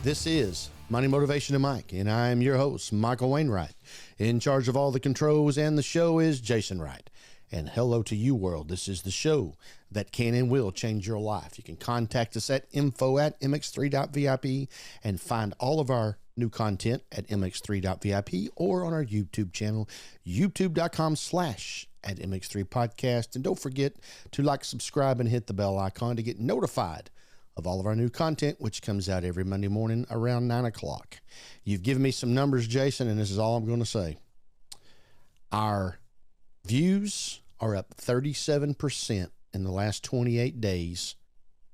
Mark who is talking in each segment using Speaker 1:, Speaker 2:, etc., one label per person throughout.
Speaker 1: This is Money Motivation to Mike, and I am your host, Michael Wainwright. In charge of all the controls and the show is Jason Wright. And hello to you, world. This is the show that can and will change your life. You can contact us at info@mx3.vip and find all of our new content at mx3.vip or on our YouTube channel, youtube.com/@mx3podcast. And don't forget to like, subscribe, and hit the bell icon to get notified of all of our new content, which comes out every Monday morning around 9 o'clock. You've given me some numbers, Jason, and this is all I'm going to say. Our views are up 37% in the last 28 days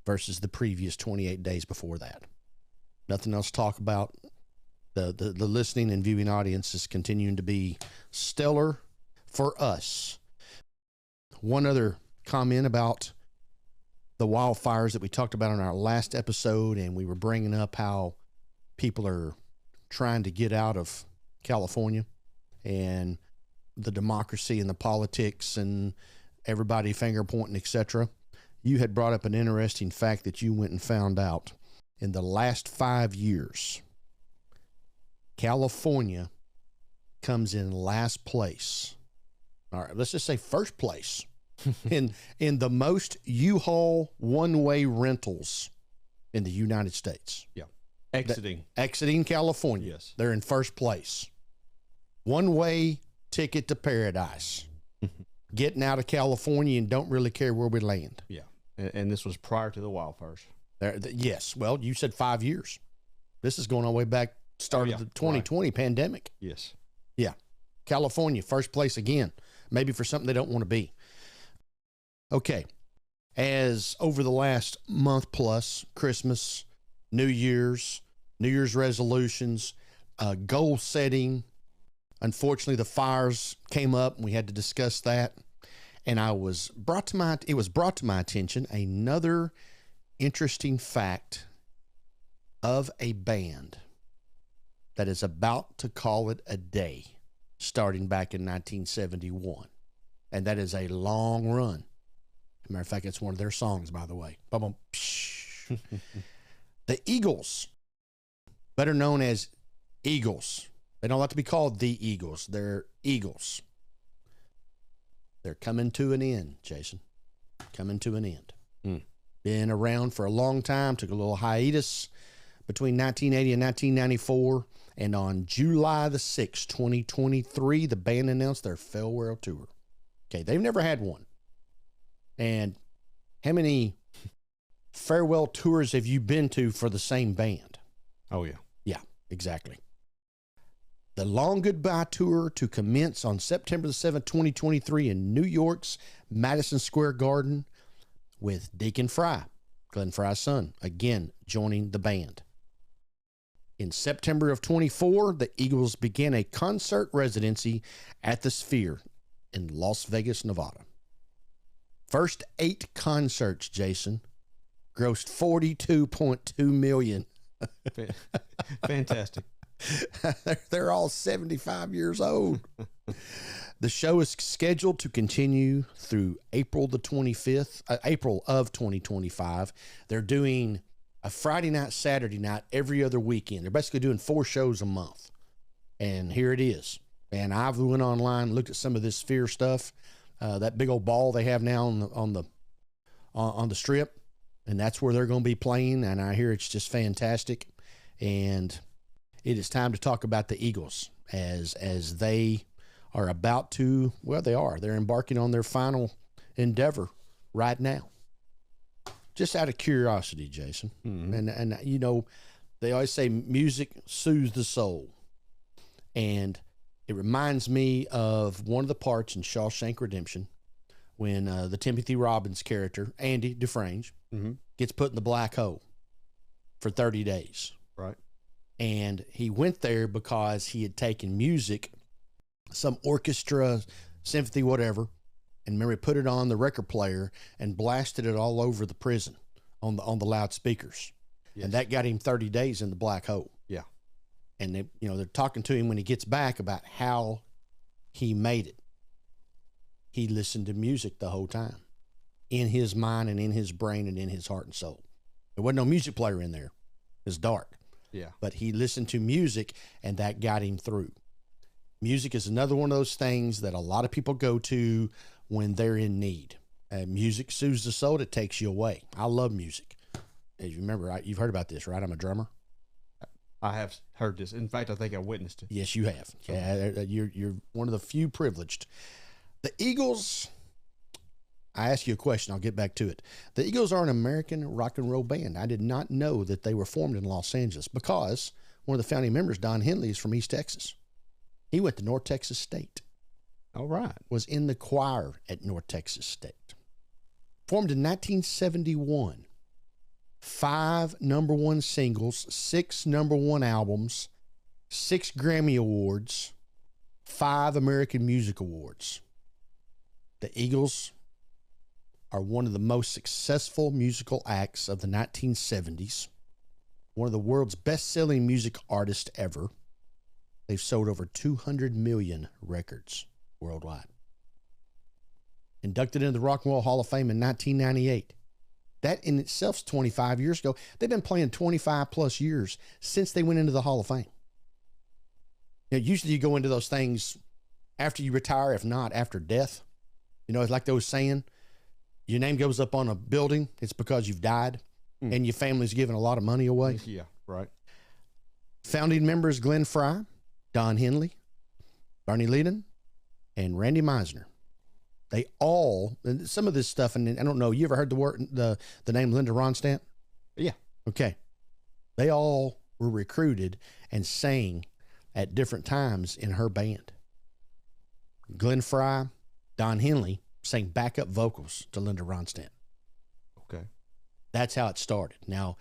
Speaker 1: versus the previous 28 days before that. Nothing else to talk about. The listening and viewing audience is continuing to be stellar for us. One other comment about the wildfires that we talked about in our last episode, and we were bringing up how people are trying to get out of California and the democracy and the politics and everybody finger pointing, etc. You had brought up an interesting fact that you went and found out. In the last 5 years, California comes in last place. All right, let's just say first place in the most U-Haul one-way rentals in the United States.
Speaker 2: Yeah. Exiting
Speaker 1: California.
Speaker 2: Yes.
Speaker 1: They're in first place. One-way ticket to paradise. Getting out of California and don't really care where we land.
Speaker 2: Yeah. And this was prior to the wildfires.
Speaker 1: Yes. Well, you said 5 years. This is going all the way back, start of the 2020 pandemic.
Speaker 2: Yes.
Speaker 1: Yeah. California, first place again. Maybe for something they don't want to be. Okay. As over the last month plus, Christmas, New Year's resolutions, goal setting. Unfortunately, the fires came up and we had to discuss that. And it was brought to my attention another interesting fact of a band that is about to call it a day, starting back in 1971. And that is a long run. Matter of fact, it's one of their songs, by the way. The Eagles, better known as Eagles. They don't like to be called the Eagles. They're Eagles. They're coming to an end, Jason. Coming to an end. Been around for a long time. Took a little hiatus between 1980 and 1994. And on July the 6th, 2023, the band announced their farewell tour. Okay, they've never had one. And how many farewell tours have you been to for the same band?
Speaker 2: Oh, yeah.
Speaker 1: Yeah, exactly. The Long Goodbye Tour to commence on September the 7th, 2023 in New York's Madison Square Garden with Deacon Fry, Glenn Fry's son, again joining the band. In September of 24, the Eagles began a concert residency at the Sphere in Las Vegas, Nevada. First 8 concerts, Jason, grossed $42.2 million.
Speaker 2: Fantastic.
Speaker 1: They're all 75 years old. The show is scheduled to continue through April of 2025. They're doing a Friday night, Saturday night, every other weekend. They're basically doing 4 shows a month. And here it is. And I've went online, looked at some of this Sphere stuff. That big old ball they have now on the strip, and that's where they're going to be playing. And I hear it's just fantastic. And it is time to talk about the Eagles as they are about to. Well, they're embarking on their final endeavor right now. Just out of curiosity, Jason, and you know, they always say music soothes the soul, and it reminds me of one of the parts in Shawshank Redemption when the Timothy Robbins character, Andy Dufresne, gets put in the black hole for 30 days.
Speaker 2: Right.
Speaker 1: And he went there because he had taken music, some orchestra, symphony, whatever, and remember, he put it on the record player and blasted it all over the prison on the loudspeakers. Yes. And that got him 30 days in the black hole.
Speaker 2: Yeah.
Speaker 1: And they're talking to him when he gets back about how he made it. He listened to music the whole time, in his mind and in his brain and in his heart and soul. There wasn't no music player in there. It was dark.
Speaker 2: Yeah.
Speaker 1: but he listened to music and that got him through. Music is another one of those things that a lot of people go to when they're in need. Music soothes the soul. It takes you away. I love music. As you remember, you've heard about this, right? I'm a drummer.
Speaker 2: I have heard this. In fact, I think I witnessed it.
Speaker 1: Yes, you have. Yeah, you're one of the few privileged. The Eagles, I ask you a question. I'll get back to it. The Eagles are an American rock and roll band. I did not know that they were formed in Los Angeles because one of the founding members, Don Henley, is from East Texas. He went to North Texas State.
Speaker 2: All right.
Speaker 1: Was in the choir at North Texas State. Formed in 1971. 5 #1 singles, 6 #1 albums, 6 Grammy Awards, 5 American Music Awards. The Eagles are one of the most successful musical acts of the 1970s. One of the world's best-selling music artists ever. They've sold over 200 million records worldwide. Inducted into the Rock and Roll Hall of Fame in 1998. That in itself is 25 years ago. They've been playing 25 plus years since they went into the Hall of Fame. Usually you go into those things after you retire, if not after death. It's like they were saying, your name goes up on a building, it's because you've died and your family's given a lot of money away.
Speaker 2: Yeah, right.
Speaker 1: Founding members Glenn Frey, Don Henley, Bernie Leadon, and Randy Meisner. They all, and some of this stuff, and I don't know, you ever heard the name Linda Ronstadt?
Speaker 2: Yeah.
Speaker 1: Okay. They all were recruited and sang at different times in her band. Glenn Frey, Don Henley sang backup vocals to Linda Ronstadt.
Speaker 2: Okay.
Speaker 1: That's how it started. Now,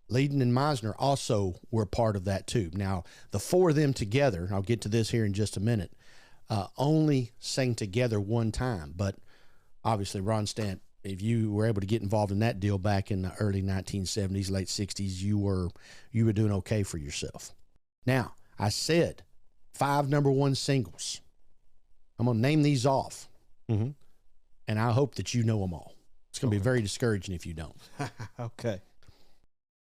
Speaker 1: Leadon and Meisner also were part of that too. Now, the 4 of them together, I'll get to this here in just a minute, only sang together one time. But obviously, Ronstadt, if you were able to get involved in that deal back in the early 1970s, late 60s, you were doing okay for yourself. Now, I said 5 #1 singles. I'm going to name these off, and I hope that you know them all. It's going to be very discouraging if you don't.
Speaker 2: Okay.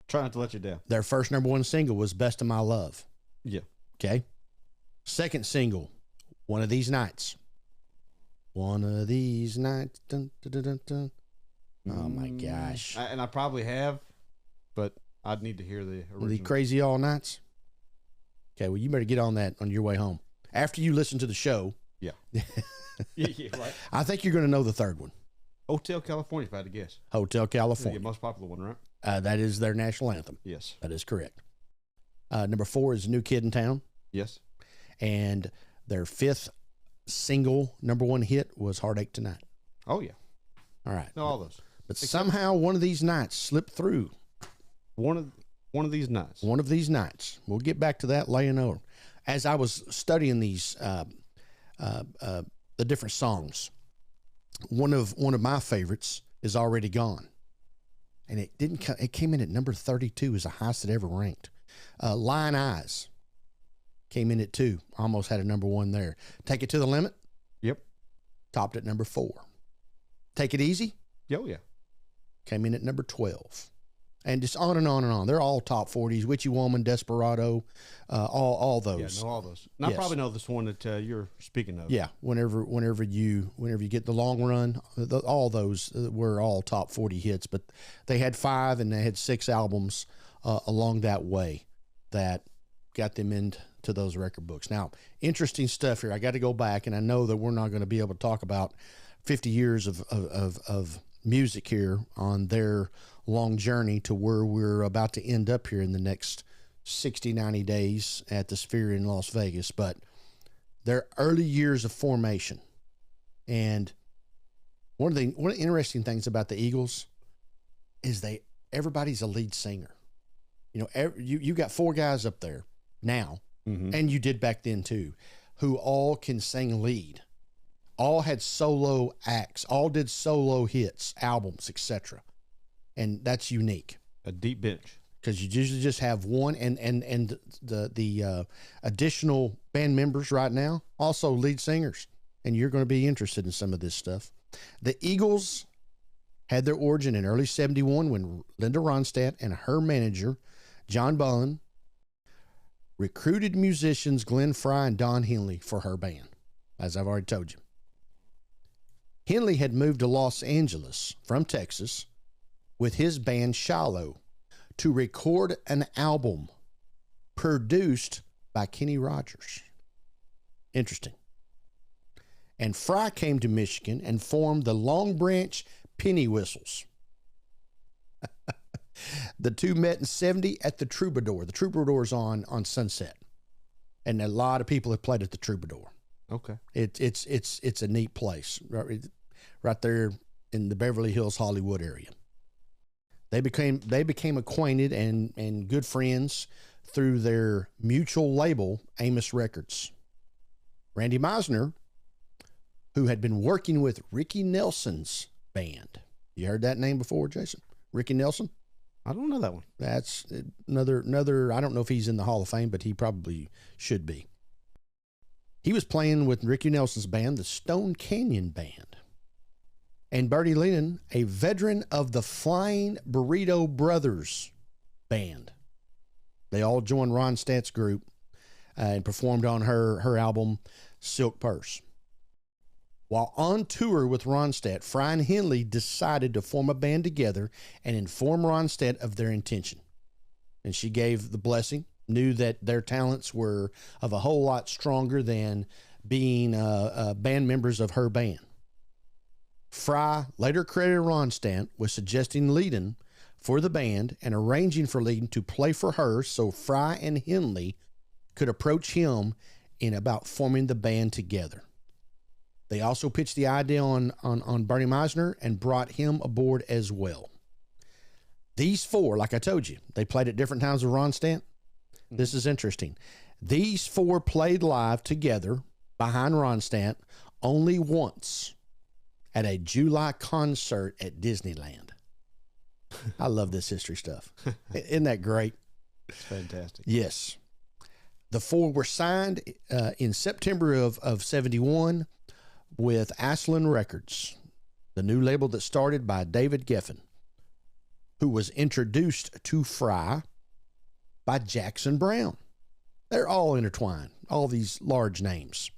Speaker 2: Try not to let you down.
Speaker 1: Their first #1 single was Best of My Love.
Speaker 2: Yeah.
Speaker 1: Okay. Second single, One of These Nights. One of these nights. Dun, dun, dun, dun, dun. Oh, my gosh.
Speaker 2: And I probably have, but I'd need to hear the original.
Speaker 1: The Crazy All Nights. Okay, well, you better get on that on your way home. After you listen to the show.
Speaker 2: Yeah. Yeah, right.
Speaker 1: I think you're going to know the third one.
Speaker 2: Hotel California, if I had to guess.
Speaker 1: Hotel California.
Speaker 2: The most popular one, right?
Speaker 1: That is their national anthem.
Speaker 2: Yes.
Speaker 1: That is correct. Number 4 is New Kid in Town.
Speaker 2: Yes.
Speaker 1: And their 5th single #1 hit was Heartache Tonight.
Speaker 2: Oh, yeah.
Speaker 1: All right.
Speaker 2: No, all those.
Speaker 1: But somehow One of These Nights slipped through.
Speaker 2: One of these nights.
Speaker 1: One of These Nights. We'll get back to that later. As I was studying these, the different songs, one of my favorites is Already Gone. And it came in at number 32 as the highest it ever ranked. Lion Eyes came in at 2. Almost had a #1 there. Take It to the Limit.
Speaker 2: Yep.
Speaker 1: Topped at number 4. Take It Easy.
Speaker 2: Oh, yeah.
Speaker 1: Came in at number 12. And just on and on and on. They're all top 40s. Witchy Woman, Desperado, all those.
Speaker 2: Yeah, know all those. And I probably know this one that you're speaking of.
Speaker 1: Yeah, whenever you get the long run, all those were all top 40 hits. But they had 5 and they had 6 albums along that way that got them into those record books. Now, interesting stuff here. I got to go back, and I know that we're not going to be able to talk about 50 years of music here on their long journey to where we're about to end up here in the next 60, 90 days at the Sphere in Las Vegas. But their early years of formation. And one of the interesting things about the Eagles is everybody's a lead singer. You got 4 guys up there now, and you did back then too, who all can sing lead. All had solo acts, all did solo hits, albums, etc. And that's unique.
Speaker 2: A deep bench.
Speaker 1: Because you usually just have one, and the additional band members right now, also lead singers. And you're going to be interested in some of this stuff. The Eagles had their origin in early 71 when Linda Ronstadt and her manager, John Bunn recruited musicians Glenn Frey and Don Henley for her band, as I've already told you. Henley had moved to Los Angeles from Texas with his band Shiloh to record an album produced by Kenny Rogers. Interesting. And Frey came to Michigan and formed the Long Branch Penny Whistles. The two met in 70 at the Troubadour. The Troubadour's on Sunset. And a lot of people have played at the Troubadour.
Speaker 2: Okay.
Speaker 1: It's a neat place right there in the Beverly Hills, Hollywood area. They became acquainted and good friends through their mutual label, Amos Records. Randy Meisner, who had been working with Ricky Nelson's band. You heard that name before, Jason? Ricky Nelson?
Speaker 2: I don't know that one.
Speaker 1: That's another, I don't know if he's in the Hall of Fame, but he probably should be. He was playing with Ricky Nelson's band, the Stone Canyon Band. And Bertie Leadon, a veteran of the Flying Burrito Brothers band. They all joined Ronstadt's group and performed on her album, Silk Purse. While on tour with Ronstadt, Frey and Henley decided to form a band together and inform Ronstadt of their intention. And she gave the blessing, knew that their talents were of a whole lot stronger than being band members of her band. Frey later credited Ronstadt with suggesting Leadon for the band and arranging for Leadon to play for her so Frey and Henley could approach him in about forming the band together. They also pitched the idea on Bernie Meisner and brought him aboard as well. These four, like I told you, they played at different times with Ronstadt. This is interesting. These four played live together behind Ronstadt only once at a July concert at Disneyland. I love this history stuff. Isn't that great?
Speaker 2: It's fantastic.
Speaker 1: Yes. The four were signed in September of 71 with Aslan Records, the new label that started by David Geffen, who was introduced to Frey by Jackson Browne. They're all intertwined, all these large names.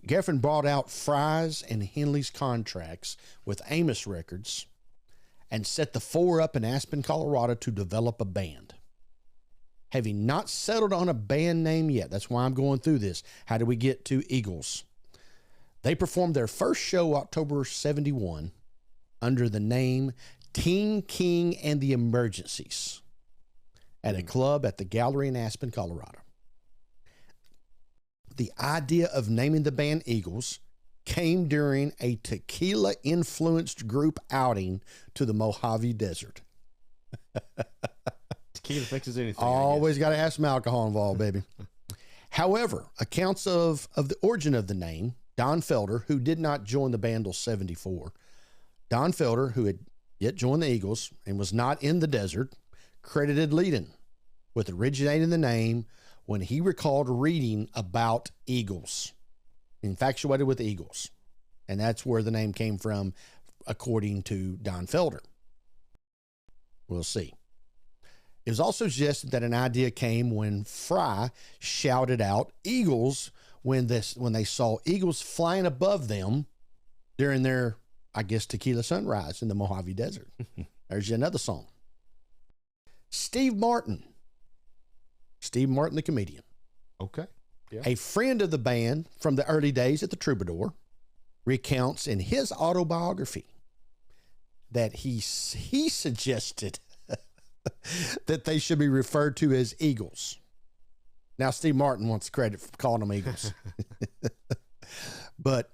Speaker 1: Geffen brought out Frey's and Henley's contracts with Amos Records and set the four up in Aspen, Colorado to develop a band. Having not settled on a band name yet, that's why I'm going through this. How do we get to Eagles? They performed their first show October 71 under the name Teen King and the Emergencies at a club at the Gallery in Aspen, Colorado. The idea of naming the band Eagles came during a tequila-influenced group outing to the Mojave Desert.
Speaker 2: Tequila fixes anything.
Speaker 1: Always got to have some alcohol involved, baby. However, accounts of the origin of the name, Don Felder, who did not join the band till 74. Don Felder, who had yet joined the Eagles and was not in the desert, credited Leadon with originating the name when he recalled reading about eagles, infatuated with eagles. And that's where the name came from, according to Don Felder. We'll see. It was also suggested that an idea came when Frey shouted out Eagles when they saw eagles flying above them during their, I guess, tequila sunrise in the Mojave Desert. There's another song. Steve Martin, the comedian.
Speaker 2: Okay. Yeah.
Speaker 1: A friend of the band from the early days at the Troubadour, recounts in his autobiography that he suggested that they should be referred to as Eagles. Now, Steve Martin wants credit for calling them Eagles. But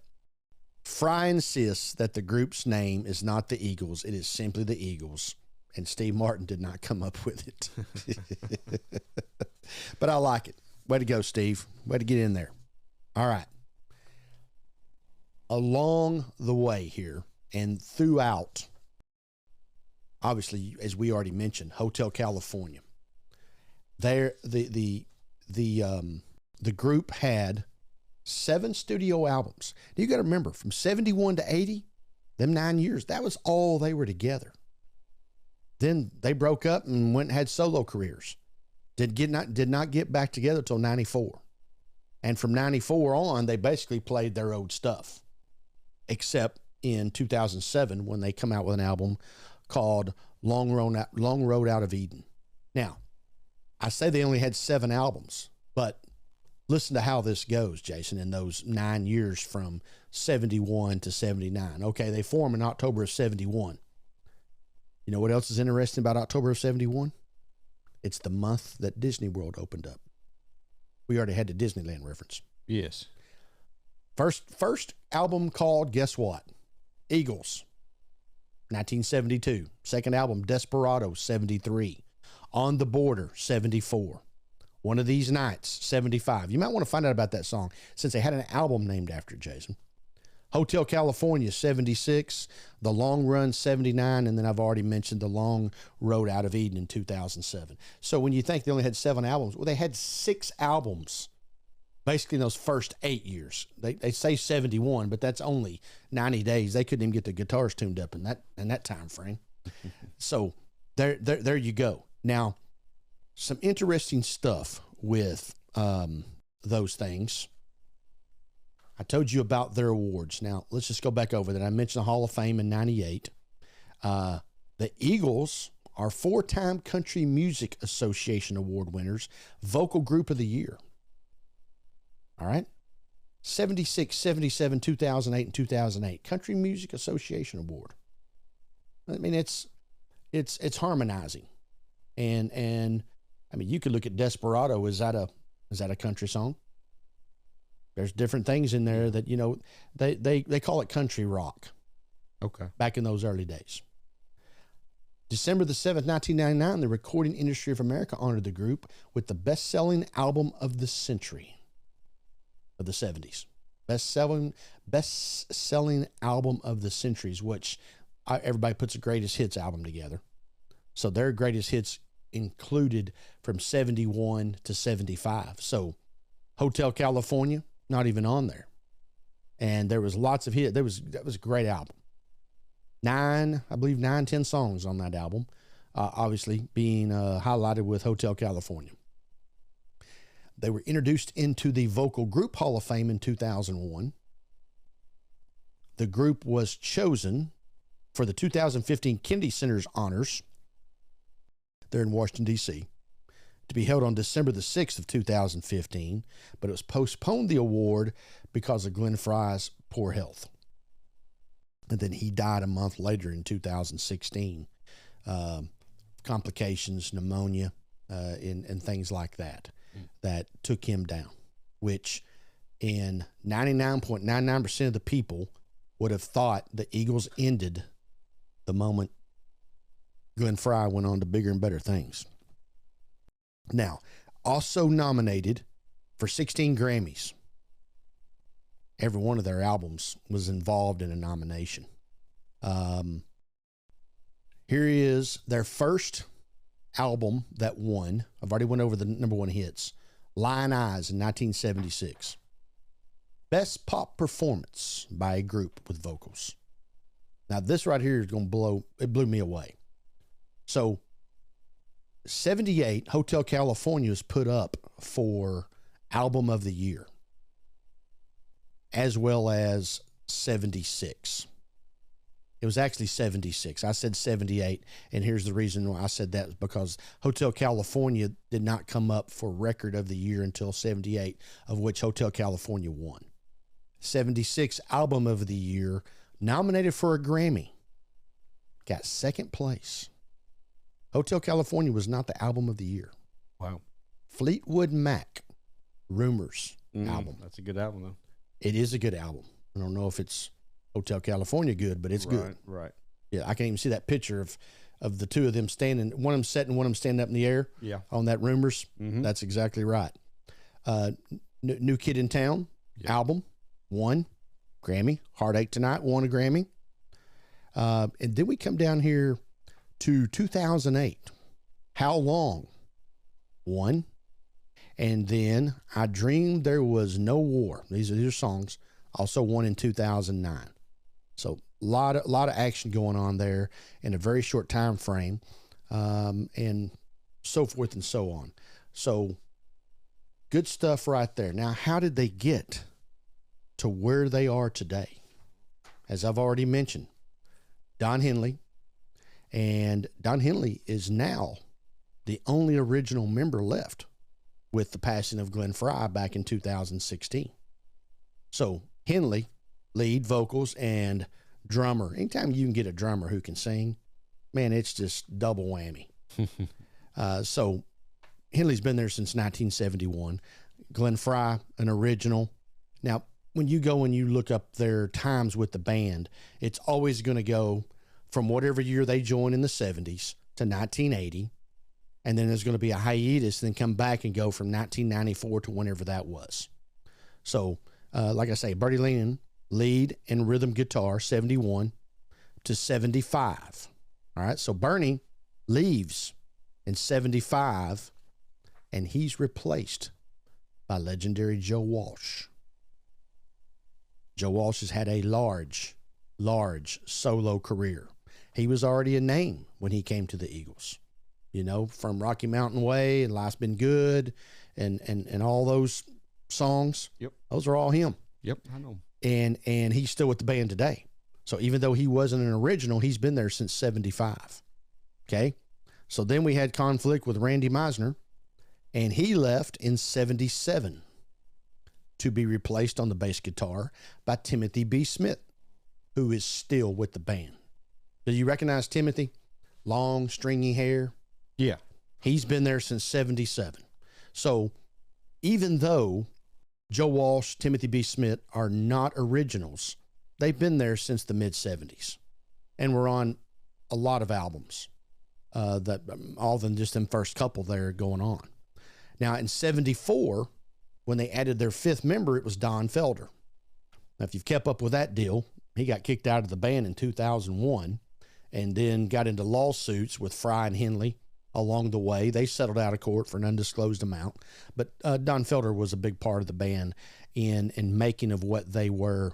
Speaker 1: Frey insists that the group's name is not the Eagles. It is simply the Eagles. And Steve Martin did not come up with it. But I like it. Way to go, Steve. Way to get in there. All right. Along the way here and throughout, obviously, as we already mentioned, Hotel California, there the group had 7 studio albums. You got to remember, from 71 to 80, them 9 years, that was all they were together. Then they broke up and went and had solo careers. Did not get back together till 94. And from 94 on, they basically played their old stuff, except in 2007 when they come out with an album called Long Road Out of Eden. Now, I say they only had 7 albums, but listen to how this goes, Jason, in those 9 years from 71 to 79. Okay, they form in October of 71. You know what else is interesting about October of 71? It's the month that Disney World opened up. We already had the Disneyland reference.
Speaker 2: Yes.
Speaker 1: First album called, guess what? Eagles, 1972. Second album, Desperado, 73. On the Border, 74. One of These Nights, 75. You might want to find out about that song since they had an album named after it, Jason. Hotel California, 76. The Long Run, 79. And then I've already mentioned The Long Road Out of Eden in 2007. So when you think they only had 7 albums, well, they had 6 albums basically in those first 8 years. They say 71, but that's only 90 days. They couldn't even get the guitars tuned up in that time frame. So there you go. Now, some interesting stuff with those things. I told you about their awards. Now, let's just go back over that. I mentioned the Hall of Fame in 98. The Eagles are 4-time Country Music Association Award winners, Vocal Group of the Year. All right? 76, 77, 2008, and 2008. Country Music Association Award. I mean, it's harmonizing. And I mean, you could look at Desperado. Is that a country song? There's different things in there that, you know, they call it country rock.
Speaker 2: Okay.
Speaker 1: Back in those early days. December the 7th, 1999, the Recording Industry of America honored the group with the best-selling album of the century of the 70s. Best-selling album of the centuries, which everybody puts a greatest hits album together. So their greatest hits included from 71 to 75. So Hotel California, not even on there. And there was lots of hits. That was a great album. 10 songs on that album, obviously being highlighted with Hotel California. They were introduced into the Vocal Group Hall of Fame in 2001. The group was chosen for the 2015 Kennedy Center's honors there in Washington, D.C., to be held on December the 6th of 2015, but it was postponed, the award, because of Glenn Frey's poor health. And then he died a month later in 2016. Complications, pneumonia, and things like that, that took him down, which in 99.99% of the people would have thought the Eagles ended the moment Glenn Frey went on to bigger and better things. Now, also nominated for 16 Grammys. Every one of their albums was involved in a nomination. Here is their first album that won. I've already went over the number 1 hits. Lion Eyes in 1976. Best pop performance by a group with vocals. Now, this right here is going to blew me away. So, 78, Hotel California was put up for Album of the Year, as well as 76. It was actually 76. I said 78, and here's the reason why I said that, because Hotel California did not come up for Record of the Year until 78, of which Hotel California won. 76, Album of the Year, nominated for a Grammy, got second place. Hotel California was not the Album of the Year.
Speaker 2: Wow.
Speaker 1: Fleetwood Mac, Rumors album.
Speaker 2: That's a good album, though.
Speaker 1: It is a good album. I don't know if it's Hotel California good, but it's good.
Speaker 2: Right.
Speaker 1: Yeah, I can even see that picture of the two of them standing, one of them sitting, one of them standing up in the air.
Speaker 2: Yeah.
Speaker 1: On that Rumors.
Speaker 2: Mm-hmm.
Speaker 1: That's exactly right. New Kid in Town album, won Grammy. Heartache Tonight won a Grammy. And then we come down here to 2008. How Long won. And then I Dreamed There Was No War. These are songs. Also won in 2009. So a lot of action going on there in a very short time frame. and so forth and so on. So good stuff right there. Now, how did they get to where they are today? As I've already mentioned, Don Henley, and Don Henley is now the only original member left with the passing of Glenn Frey back in 2016. So Henley, lead vocals and drummer. Anytime you can get a drummer who can sing, man, it's just double whammy. So Henley's been there since 1971. Glenn Frey, an original. Now, when you go and you look up their times with the band, it's always going to go from whatever year they joined in the 70s to 1980. And then there's going to be a hiatus, then come back and go from 1994 to whenever that was. So, like I say, Bertie Lean, lead and rhythm guitar, 71 to 75. All right, so Bernie leaves in 75, and he's replaced by legendary Joe Walsh. Joe Walsh has had a large solo career. He was already a name when he came to the Eagles. You know, from Rocky Mountain Way and Life's Been Good and all those songs.
Speaker 2: Yep.
Speaker 1: Those are all him.
Speaker 2: Yep, I know.
Speaker 1: And he's still with the band today. So even though he wasn't an original, he's been there since 75. Okay? So then we had conflict with Randy Meisner, and he left in 77 to be replaced on the bass guitar by Timothy B. Smith, who is still with the band. Do you recognize Timothy? Long, stringy hair.
Speaker 2: Yeah.
Speaker 1: He's been there since 77. So even though Joe Walsh, Timothy B. Smith are not originals, they've been there since the mid-70s and were on a lot of albums, that all than just them first couple there going on. Now, in 74, when they added their fifth member, it was Don Felder. Now, if you've kept up with that deal, he got kicked out of the band in 2001 and then got into lawsuits with Frey and Henley along the way. They settled out of court for an undisclosed amount. But Don Felder was a big part of the band in making of what they were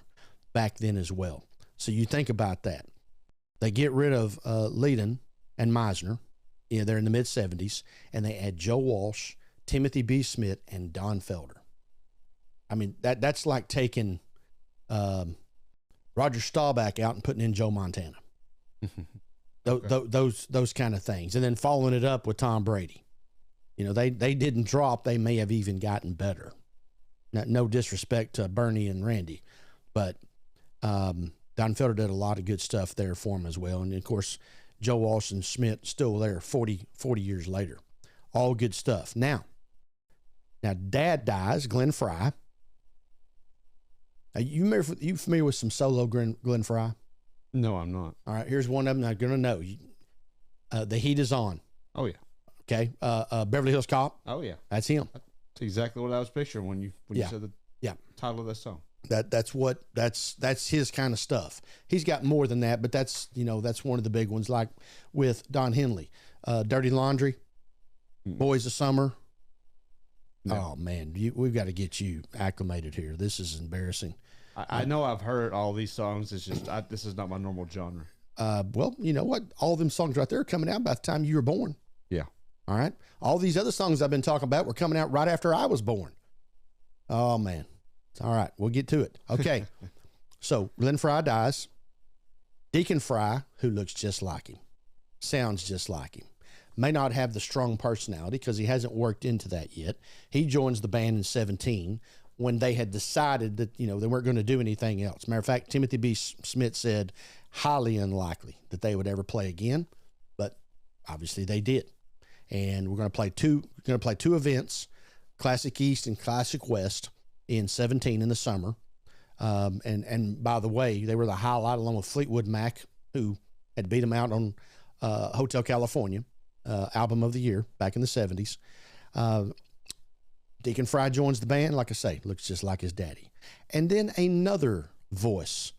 Speaker 1: back then as well. So you think about that. They get rid of Leadon and Meisner. You know, they're in the mid-70s, and they add Joe Walsh, Timothy B. Smith, and Don Felder. I mean, that's like taking Roger Staubach out and putting in Joe Montana. Those kind of things. And then following it up with Tom Brady. You know, they didn't drop. They may have even gotten better. No disrespect to Bernie and Randy, but Don Felder did a lot of good stuff there for him as well. And, of course, Joe Walsh and Smith still there 40 years later. All good stuff. Now, Dad dies, Glenn Frey. You familiar with some solo Glenn Frey?
Speaker 2: No, I'm not.
Speaker 1: All right, here's one of them I'm going to know. The Heat Is On.
Speaker 2: Oh, yeah.
Speaker 1: Okay. Beverly Hills Cop.
Speaker 2: Oh, yeah.
Speaker 1: That's him.
Speaker 2: That's exactly what I was picturing when you said the title of that song.
Speaker 1: That's his kind of stuff. He's got more than that, but that's one of the big ones, like with Don Henley. Dirty Laundry, Boys of Summer. No. Oh, man, we've got to get you acclimated here. This is embarrassing.
Speaker 2: I know I've heard all these songs. It's just this is not my normal genre.
Speaker 1: Well, you know what? All of them songs right there are coming out by the time you were born.
Speaker 2: Yeah.
Speaker 1: All right. All these other songs I've been talking about were coming out right after I was born. Oh, man. All right. We'll get to it. Okay. So Glenn Frey dies. Deacon Frey, who looks just like him, sounds just like him, may not have the strong personality because he hasn't worked into that yet. He joins the band in 17 when they had decided that, they weren't going to do anything else. Matter of fact, Timothy B. Smith said highly unlikely that they would ever play again, but obviously they did. And we're going to play two events, Classic East and Classic West, in 17 in the summer. And by the way, they were the highlight along with Fleetwood Mac, who had beat them out on Hotel California, album of the year back in the 70s. Deacon Frey joins the band. Like I say, looks just like his daddy. And then another voice.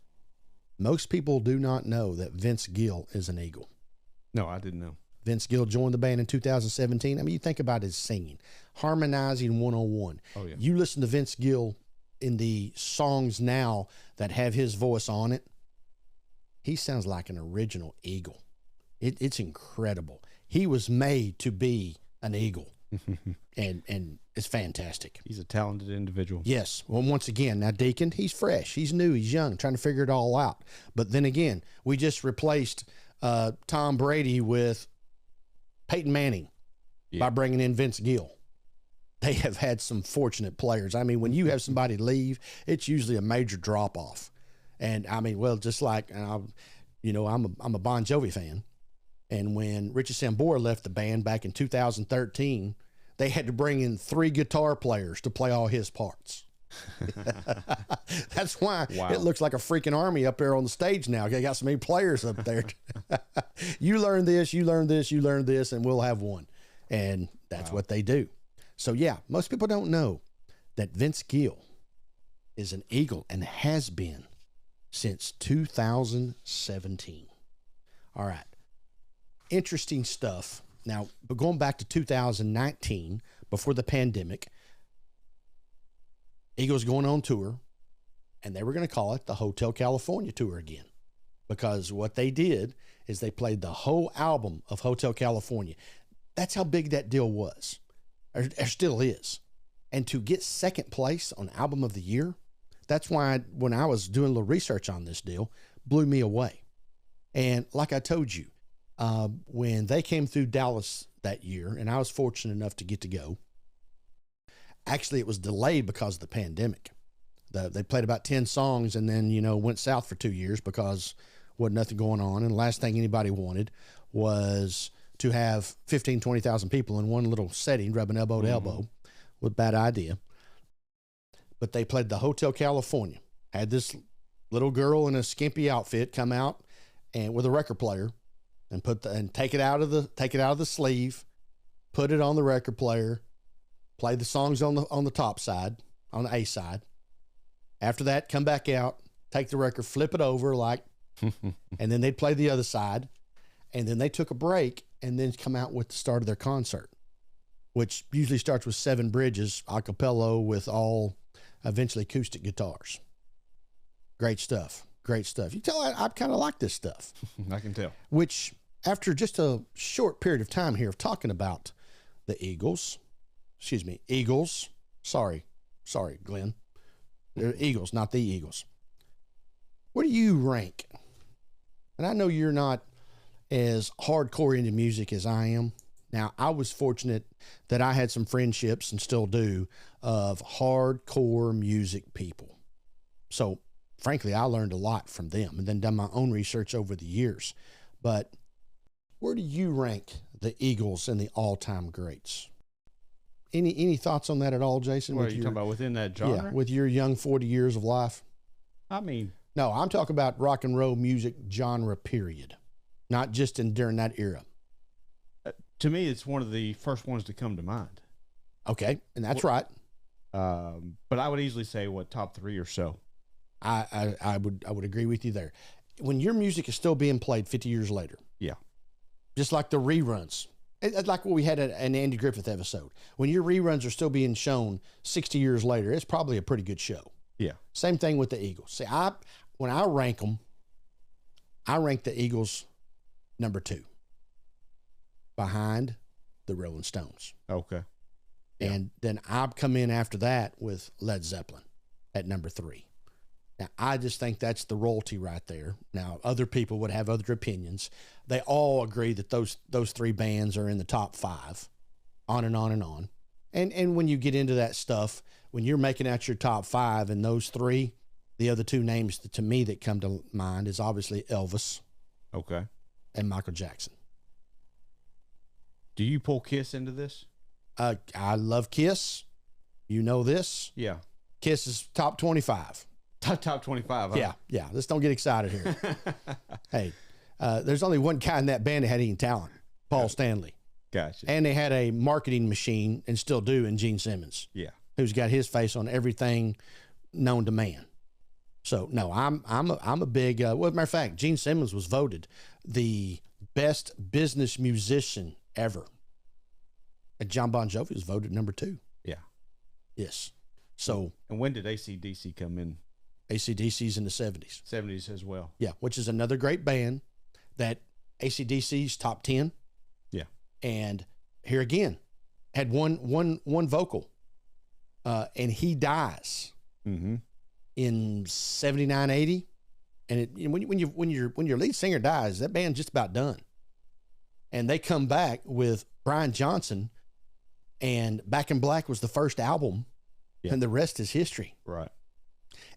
Speaker 1: Most people do not know that Vince Gill is an Eagle.
Speaker 2: No, I didn't know.
Speaker 1: Vince Gill joined the band in 2017. I mean, you think about his singing, harmonizing 101.
Speaker 2: Oh, yeah.
Speaker 1: You listen to Vince Gill in the songs now that have his voice on it, he sounds like an original Eagle. It's incredible. he was made to be an Eagle, and it's fantastic.
Speaker 2: He's a talented individual.
Speaker 1: Yes. Well, once again, now Deacon, he's fresh, he's new, he's young, trying to figure it all out. But then again, we just replaced Tom Brady with Peyton Manning by bringing in Vince Gill. They have had some fortunate players. I mean, when you have somebody leave, it's usually a major drop off. And I mean, well, just like, I'm a Bon Jovi fan. And when Richie Sambora left the band back in 2013, they had to bring in 3 guitar players to play all his parts. That's why it looks like a freaking army up there on the stage now. They got so many players up there. You learn this, you learn this, you learn this, and we'll have one. And that's what they do. So, yeah, most people don't know that Vince Gill is an Eagle and has been since 2017. All right. Interesting stuff. Now, but going back to 2019, before the pandemic, Eagles going on tour, and they were going to call it the Hotel California tour again, because what they did is they played the whole album of Hotel California. That's how big that deal was, or still is. And to get second place on Album of the Year, that's why when I was doing a little research on this deal, blew me away. And like I told you, when they came through Dallas that year, and I was fortunate enough to get to go, actually it was delayed because of the pandemic. They played about 10 songs and then, went south for 2 years because wasn't nothing going on. And the last thing anybody wanted was to have 15, 20,000 people in one little setting, rubbing elbow to elbow, was a bad idea. But they played the Hotel California, had this little girl in a skimpy outfit come out and with a record player and take it out of the sleeve, put it on the record player, play the songs on the top side, on the A side. After that, come back out, take the record, flip it over and then they'd play the other side. And then they took a break and then come out with the start of their concert, which usually starts with 7 bridges, a cappella with all eventually acoustic guitars. Great stuff. Great stuff. You tell I kind of like this stuff.
Speaker 2: I can tell.
Speaker 1: Which, after just a short period of time here of talking about the Eagles, sorry, Glenn. They're Eagles, not the Eagles. Where do you rank? And I know you're not as hardcore into music as I am. Now, I was fortunate that I had some friendships, and still do, of hardcore music people. So, frankly, I learned a lot from them and then done my own research over the years. But where do you rank the Eagles in the all-time greats? Any thoughts on that at all, Jason?
Speaker 2: What are you talking about within that genre?
Speaker 1: Yeah, with your young 40 years of life?
Speaker 2: I mean...
Speaker 1: No, I'm talking about rock and roll music genre, period. Not just during that era.
Speaker 2: To me, it's one of the first ones to come to mind.
Speaker 1: Okay, and that's right.
Speaker 2: But I would easily say, top 3 or so.
Speaker 1: I would agree with you there. When your music is still being played 50 years later.
Speaker 2: Yeah.
Speaker 1: Just like the reruns. Like what we had an Andy Griffith episode. When your reruns are still being shown 60 years later, it's probably a pretty good show.
Speaker 2: Yeah.
Speaker 1: Same thing with the Eagles. See, when I rank them, I rank the Eagles number 2 behind the Rolling Stones.
Speaker 2: Okay.
Speaker 1: Yeah. And then I come in after that with Led Zeppelin at number 3. Now, I just think that's the royalty right there. Now, other people would have other opinions. They all agree that those 3 bands are in the top 5, on and on and on. And when you get into that stuff, when you're making out your top 5 and those 3, the other 2 names to me that come to mind is obviously Elvis.
Speaker 2: Okay.
Speaker 1: And Michael Jackson.
Speaker 2: Do you pull Kiss into this?
Speaker 1: I love Kiss. You know this.
Speaker 2: Yeah.
Speaker 1: Kiss is top 25.
Speaker 2: Top 25. Huh?
Speaker 1: Yeah. Let's don't get excited here. Hey, there's only one guy in that band that had any talent, Paul Stanley.
Speaker 2: Gotcha.
Speaker 1: And they had a marketing machine, and still do, in Gene Simmons.
Speaker 2: Yeah.
Speaker 1: Who's got his face on everything known to man. So no, I'm a big. Well, as a matter of fact, Gene Simmons was voted the best business musician ever. And John Bon Jovi was voted number 2.
Speaker 2: Yeah.
Speaker 1: Yes. So.
Speaker 2: And when did AC/DC come in?
Speaker 1: AC/DC's in the 70s.
Speaker 2: 70s as well.
Speaker 1: Yeah, which is another great band that AC/DC's top 10.
Speaker 2: Yeah.
Speaker 1: And here again, had one vocal, and he dies in 79, 80. And when your lead singer dies, that band's just about done. And they come back with Brian Johnson, and Back in Black was the first album, and the rest is history.
Speaker 2: Right.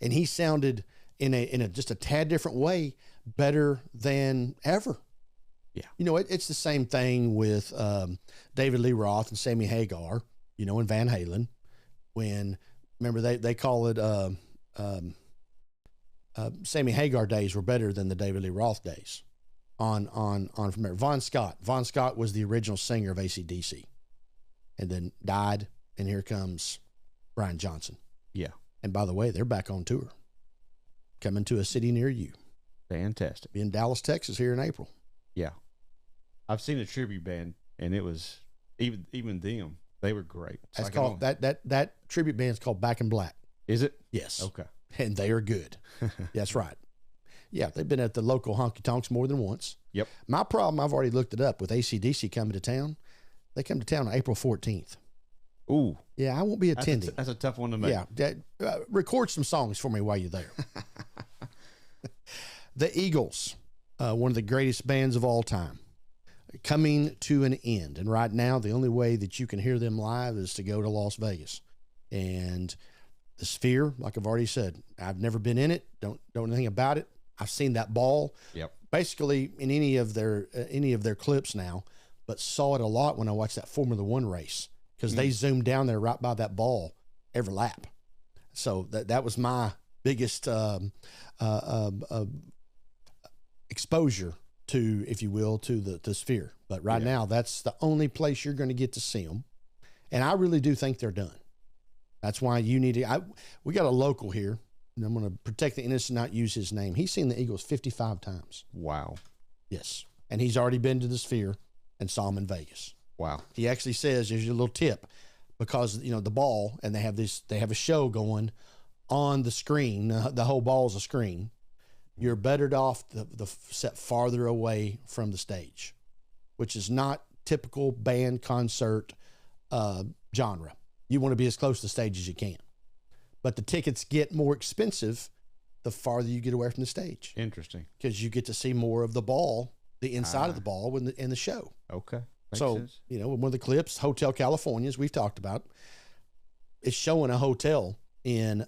Speaker 1: And he sounded in a just a tad different way better than ever.
Speaker 2: Yeah.
Speaker 1: You know, it's the same thing with David Lee Roth and Sammy Hagar, you know, and Van Halen. When, remember, they call it Sammy Hagar days were better than the David Lee Roth days. On from there. Von Scott was the original singer of AC/DC, and then died. And here comes Brian Johnson.
Speaker 2: Yeah.
Speaker 1: And by the way, they're back on tour, coming to a city near you.
Speaker 2: Fantastic.
Speaker 1: Be in Dallas, Texas here in April.
Speaker 2: Yeah. I've seen a tribute band, and it was even them. They were great. It's
Speaker 1: That's
Speaker 2: like
Speaker 1: called that tribute band's called Back in Black.
Speaker 2: Is it?
Speaker 1: Yes.
Speaker 2: Okay.
Speaker 1: And they are good. That's right. Yeah, they've been at the local honky tonks more than once.
Speaker 2: Yep.
Speaker 1: My problem, I've already looked it up with AC/DC coming to town. They come to town on April 14th.
Speaker 2: Ooh.
Speaker 1: Yeah, I won't be attending.
Speaker 2: That's a tough one to make.
Speaker 1: Yeah. Record some songs for me while you're there. The Eagles, one of the greatest bands of all time, coming to an end. And right now, the only way that you can hear them live is to go to Las Vegas. And the Sphere, like I've already said, I've never been in it. Don't know anything about it. I've seen that ball.
Speaker 2: Yep.
Speaker 1: Basically in any of their clips now, but saw it a lot when I watched that Formula One race, because they zoomed down there right by that ball every lap. So that was my biggest exposure to, if you will, to the Sphere. But right now, that's the only place you're going to get to see them. And I really do think they're done. That's why you need to. We got a local here, and I'm going to protect the innocent, not use his name. He's seen the Eagles 55 times.
Speaker 2: Wow.
Speaker 1: Yes. And he's already been to the Sphere and saw them in Vegas.
Speaker 2: Wow.
Speaker 1: He actually says, there's your little tip, because, you know, the ball, and they have a show going on the screen. The whole ball's a screen. You're better off the set farther away from the stage, which is not typical band concert genre. You want to be as close to the stage as you can. But the tickets get more expensive the farther you get away from the stage.
Speaker 2: Interesting.
Speaker 1: Because you get to see more of the ball, the inside of the ball in the show.
Speaker 2: Okay. Makes
Speaker 1: So,
Speaker 2: sense.
Speaker 1: you know, one of the clips, Hotel California, as we've talked about, is showing a hotel in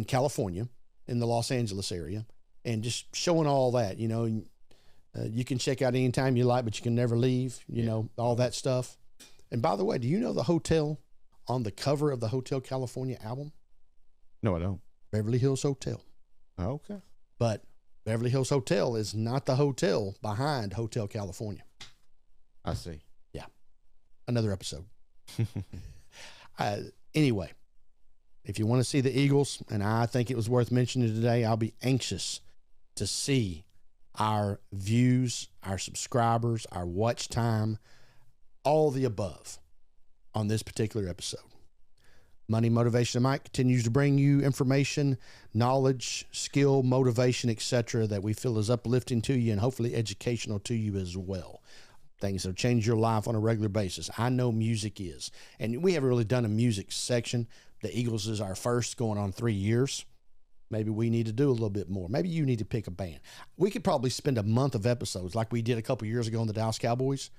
Speaker 1: California, in the Los Angeles area, and just showing all that. You know, you can check out anytime you like, but you can never leave. You know, all that stuff. And by the way, do you know the hotel on the cover of the Hotel California album?
Speaker 2: No, I don't.
Speaker 1: Beverly Hills Hotel.
Speaker 2: Okay.
Speaker 1: But Beverly Hills Hotel is not the hotel behind Hotel California.
Speaker 2: I see.
Speaker 1: Yeah. Another episode. Anyway, if you want to see the Eagles, and I think it was worth mentioning today, I'll be anxious to see our views, our subscribers, our watch time, all the above on this particular episode. Money Motivation Mike continues to bring you information, knowledge, skill, motivation, etc., that we feel is uplifting to you and hopefully educational to you as well. Things that change your life on a regular basis. I know music is. And we haven't really done a music section. The Eagles is our first, going on 3 years. Maybe we need to do a little bit more. Maybe you need to pick a band. We could probably spend a month of episodes like we did a couple years ago on the Dallas Cowboys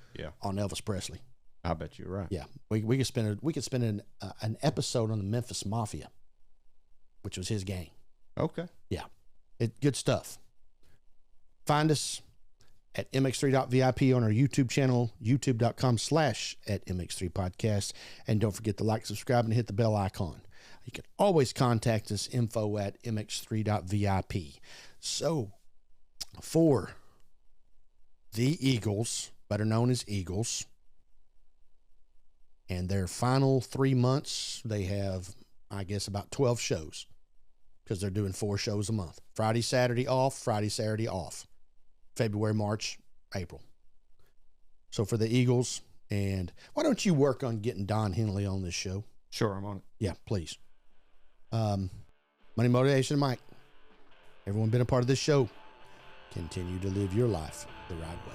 Speaker 1: on Elvis Presley.
Speaker 2: I bet you're right.
Speaker 1: Yeah, we could spend an episode on the Memphis Mafia, which was his gang.
Speaker 2: Okay.
Speaker 1: Yeah, good stuff. Find us at mx3.vip on our YouTube channel, youtube.com/@mx3podcast. And don't forget to like, subscribe, and hit the bell icon. You can always contact us, info@mx3.vip. So, for the Eagles, better known as Eagles, and their final 3 months, they have, I guess, about 12 shows, because they're doing 4 shows a month. Friday, Saturday off, Friday, Saturday off. February, March, April. So for the Eagles, and why don't you work on getting Don Henley on this show?
Speaker 2: Sure, I'm on it.
Speaker 1: Yeah, please. Money Motivation Mike. Everyone been a part of this show. Continue to live your life the right way.